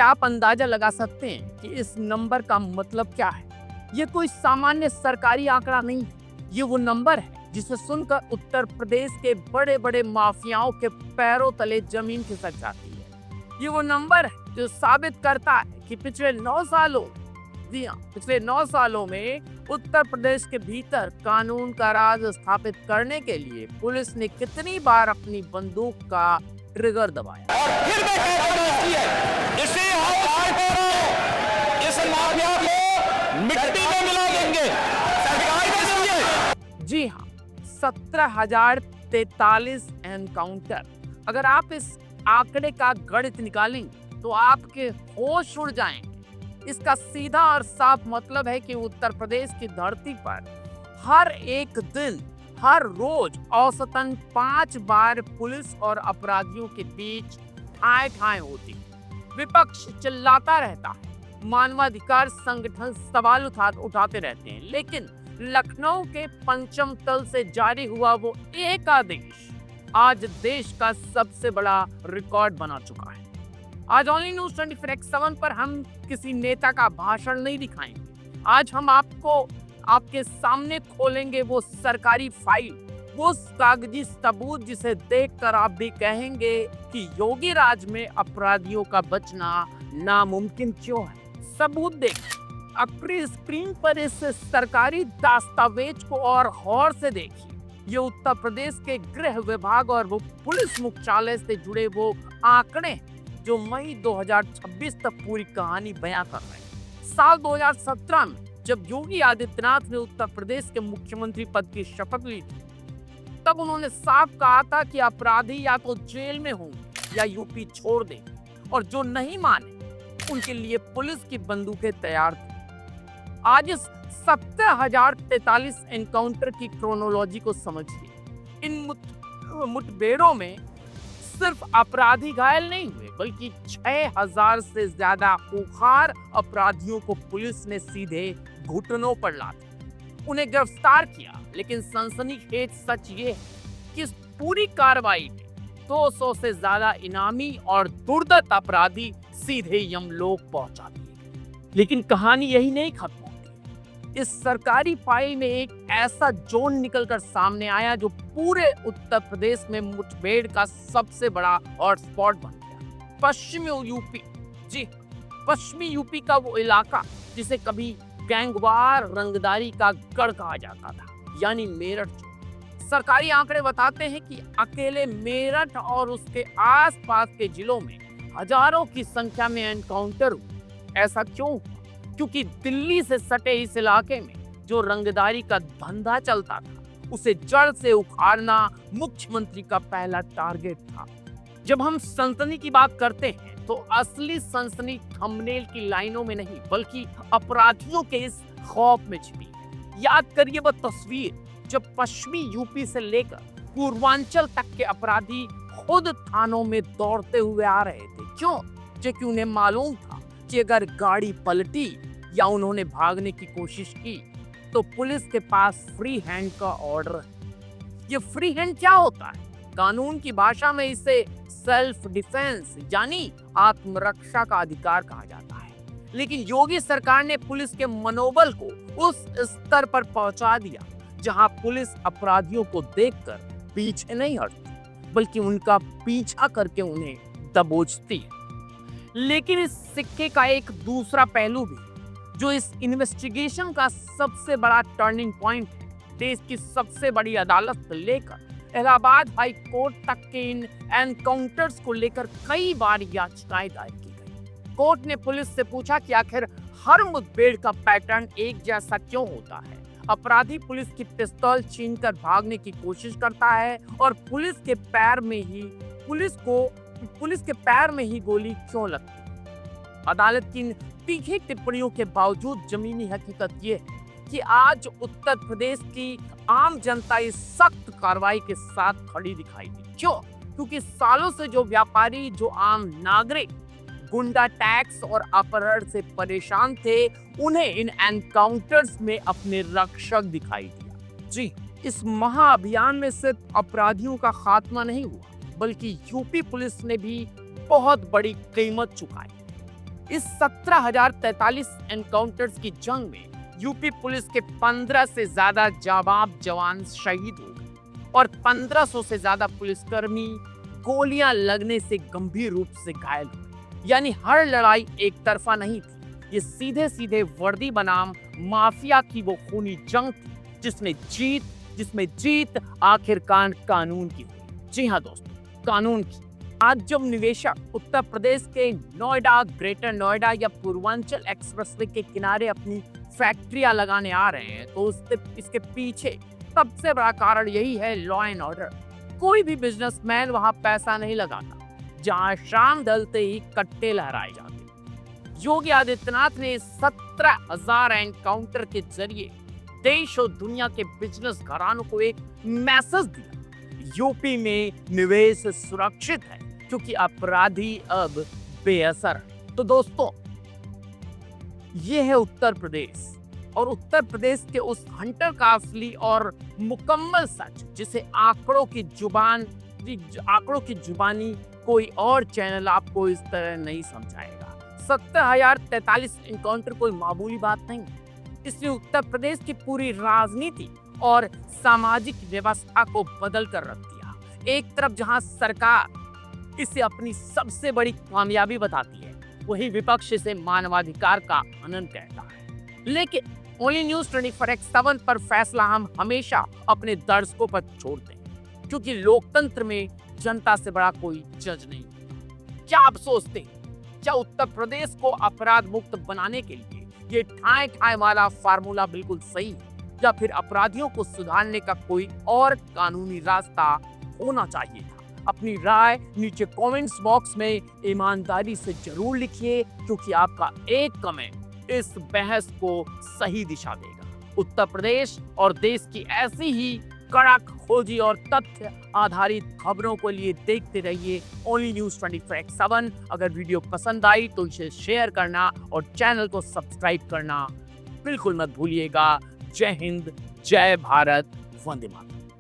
क्या आप अंदाजा लगा सकते हैं कि इस नंबर का मतलब क्या है? ये कोई सामान्य सरकारी आंकड़ा नहीं, ये वो नंबर है जिसे सुनकर उत्तर प्रदेश के बड़े बड़े माफियाओं के पैरों तले जमीन खिसक जाती है। ये वो नंबर है जो साबित करता है कि पिछले 9 सालों जी हाँ, पिछले 9 सालों में उत्तर प्रदेश के भीतर कानून का राज स्थापित करने के लिए पुलिस ने कितनी बार अपनी बंदूक का ट्रिगर दबाया। और फिर मैं कहता है इसे इस माफिया को मिट्टी में मिला देंगे, सरकार देंगे। जी हाँ, 17,043 एनकाउंटर। अगर आप इस आंकड़े का गणित निकालेंगे तो आपके होश उड़ जाएंगे। इसका सीधा और साफ मतलब है कि उत्तर प्रदेश की धरती पर हर एक दिन, हर रोज औसतन 5 बार पुलिस और अपराधियों के बीच ठाए होती। विपक्ष चिल्लाता रहता है, मानवाधिकार संगठन सवाल उठाते रहते हैं, लेकिन लखनऊ के पंचम तल से जारी हुआ वो एक आदेश आज देश का सबसे बड़ा रिकॉर्ड बना चुका है। आज ओनली न्यूज 24x7 पर हम किसी नेता का भाषण नहीं दिखाएंगे। आज हम आपके सामने खोलेंगे वो सरकारी फाइल, वो कागजी सबूत जिसे देखकर आप भी कहेंगे कि योगी राज में अपराधियों का बचना नामुमकिन क्यों है। सबूत देखिए, अपनी स्क्रीन पर इस सरकारी दस्तावेज को और गौर से देखिए। ये उत्तर प्रदेश के गृह विभाग और वो पुलिस मुख्यालय से जुड़े वो आंकड़े जो मई 2026 तक पूरी कहानी बयां कर रहे हैं। साल 2017 में जब योगी आदित्यनाथ ने उत्तर प्रदेश के मुख्यमंत्री पद की शपथ ली थी, तब उन्होंने साफ कहा था कि अपराधी या तो जेल में होंगे या यूपी छोड़ देंगे, और जो नहीं माने उनके लिए पुलिस की बंदूकें तैयार थी। आज इस 17,043 एनकाउंटर की क्रोनोलॉजी को समझिए। इन मुठभेड़ों में सिर्फ अपराधी घायल नहीं हुए, बल्कि 6,000 से ज्यादा खूंखार अपराधियों को पुलिस ने सीधे घुटनों पर लाया, उन्हें गिरफ्तार किया। लेकिन सनसनीखेज सच ये है कि इस पूरी कार्रवाई में 200 से ज्यादा इनामी और दुर्धर्ष अपराधी सीधे यमलोक पहुंचा दिए। लेकिन कहानी यही नहीं खत्म होती। इस सरकारी फाइल में एक ऐसा जोन निकलकर सामने आया जो पूरे उत्तर प्रदेश में मुठभेड़ का सबसे बड़ा हॉटस्पॉट बन गया। पश्चिमी यूपी। जी, पश्चिमी यूपी का वो इलाका जिसे कभी गैंगवार रंगदारी का गढ़ कहा जाता था, यानी मेरठ। सरकारी आंकड़े बताते हैं कि अकेले मेरठ और उसके आसपास के जिलों में हजारों की संख्या में एनकाउंटर हुए। ऐसा क्यों हुआ? क्योंकि दिल्ली से सटे इस इलाके में जो रंगदारी का धंधा चलता था, उसे जड़ से उखाड़ना मुख्यमंत्री का पहला टारगेट था। जब हम सनसनी की बात करते हैं तो असली सनसनी थंबनेल की लाइनों में नहीं, बल्कि अपराधियों के इस खौफ में छिपी है। याद करिए वह तस्वीर जब पश्चिमी यूपी से लेकर पूर्वांचल तक के अपराधी खुद थानों में दौड़ते हुए आ रहे थे। क्यों? क्योंकि उन्हें मालूम था कि अगर गाड़ी पलटी या उन्होंने भागने की कोशिश की तो पुलिस के पास फ्री हैंड का ऑर्डर है। ये फ्री हैंड क्या होता है? कानून की भाषा में इसे सेल्फ डिफेंस यानी आत्मरक्षा का अधिकार कहा जाता है। लेकिन योगी सरकार ने पुलिस के मनोबल को उस स्तर पर पहुंचा दिया जहां पुलिस अपराधियों को देखकर पीछे नहीं हटती, बल्कि उनका पीछा करके उन्हें दबोचती है। लेकिन इस सिक्के का एक दूसरा पहलू भी, जो इस इन्वेस्टिगेशन का सबसे बड़ा टर्निंग पॉइंट है। देश की सबसे बड़ी अदालत से लेकर इलाहाबाद हाई कोर्ट तक के इन एनकाउंटर्स को लेकर कई बार याचिकाएं दायर की गई। कोर्ट ने पुलिस से पूछा कि आखिर हर मुठभेड़ का पैटर्न एक जैसा क्यों होता है? अपराधी पुलिस की पिस्तौल छीनकर भागने की कोशिश करता है और पुलिस के पैर में ही गोली क्यों लगती है? अदालत की इन तीखी टिप्पणियों के बावजूद जमीनी हकीकत ये है कि आज उत्तर प्रदेश की आम जनता इस सख्त कार्रवाई के साथ खड़ी दिखाई दी। क्यों? क्योंकि सालों से जो व्यापारी, जो आम नागरिक गुंडा टैक्स और अपहरण से परेशान थे, उन्हें इन एनकाउंटर्स में अपने रक्षक दिखाई दिया। जी, इस महाअभियान में सिर्फ अपराधियों का खात्मा नहीं हुआ, बल्कि यूपी पुलिस ने भी बहुत बड़ी कीमत चुकाई। इस 17,043 एनकाउंटर्स की जंग में यूपी पुलिस के 15 से ज्यादा जाबाज जवान शहीद हो गए और 1500 से ज्यादा पुलिसकर्मी गोलियां लगने से गंभीर रूप से घायल हुए। यानी हर लड़ाई एक तरफा नहीं थी, ये सीधे सीधे वर्दी बनाम माफिया की वो खूनी जंग थी जिसमें जीत आखिरकार कानून की हुई। जी हाँ दोस्तों, कानून की। आज जब निवेशक उत्तर प्रदेश के नोएडा, ग्रेटर नोएडा या पूर्वांचल एक्सप्रेसवे के किनारे अपनी फैक्ट्रियां लगाने आ रहे हैं तो इसके पीछे सबसे बड़ा कारण यही है लॉ एंड ऑर्डर। कोई भी बिजनेसमैन वहां पैसा नहीं लगाता जहां शाम ढलते ही कट्टे लहराए जाते। योगी आदित्यनाथ ने 17,000 एनकाउंटर के जरिए देश और दुनिया के बिजनेस घरानों को एक मैसेज दिया, यूपी में निवेश सुरक्षित है क्योंकि अपराधी अब बेअसर। तो दोस्तों, ये है उत्तर प्रदेश और उत्तर प्रदेश के उस हंटर का असली और मुकम्मल सच जिसे आंकड़ों की जुबानी कोई और चैनल आपको इस तरह नहीं समझाएगा। 17,043 एनकाउंटर कोई मामूली बात नहीं, इसने उत्तर प्रदेश की पूरी राजनीति और सामाजिक व्यवस्था को बदल कर रख दिया। एक तरफ जहां सरकार इसे अपनी सबसे बड़ी कामयाबी बताती है, वही विपक्ष इसे मानवाधिकार का हनन कहता है। लेकिन ओनली न्यूज 24x7 पर फैसला हम हमेशा अपने दर्शकों पर छोड़ते हैं क्योंकि लोकतंत्र में जनता से बड़ा कोई जज नहीं। क्या आप सोचते हैं, क्या उत्तर प्रदेश को अपराध मुक्त बनाने के लिए ये ठाए वाला फार्मूला बिल्कुल सही है या फिर अपराधियों को सुधारने का कोई और कानूनी रास्ता होना चाहिए था? अपनी राय नीचे कमेंट्स बॉक्स में ईमानदारी से जरूर लिखिए क्योंकि आपका एक कमेंट इस बहस को सही दिशा देगा। उत्तर प्रदेश और देश की ऐसी ही कड़क, खोजी और तथ्य आधारित खबरों को लिए देखते रहिए ओनली न्यूज 24x7। अगर वीडियो पसंद आई तो इसे शेयर करना और चैनल को सब्सक्राइब करना बिल्कुल मत भूलिएगा। जय हिंद, जय भारत, वंदे मातरम।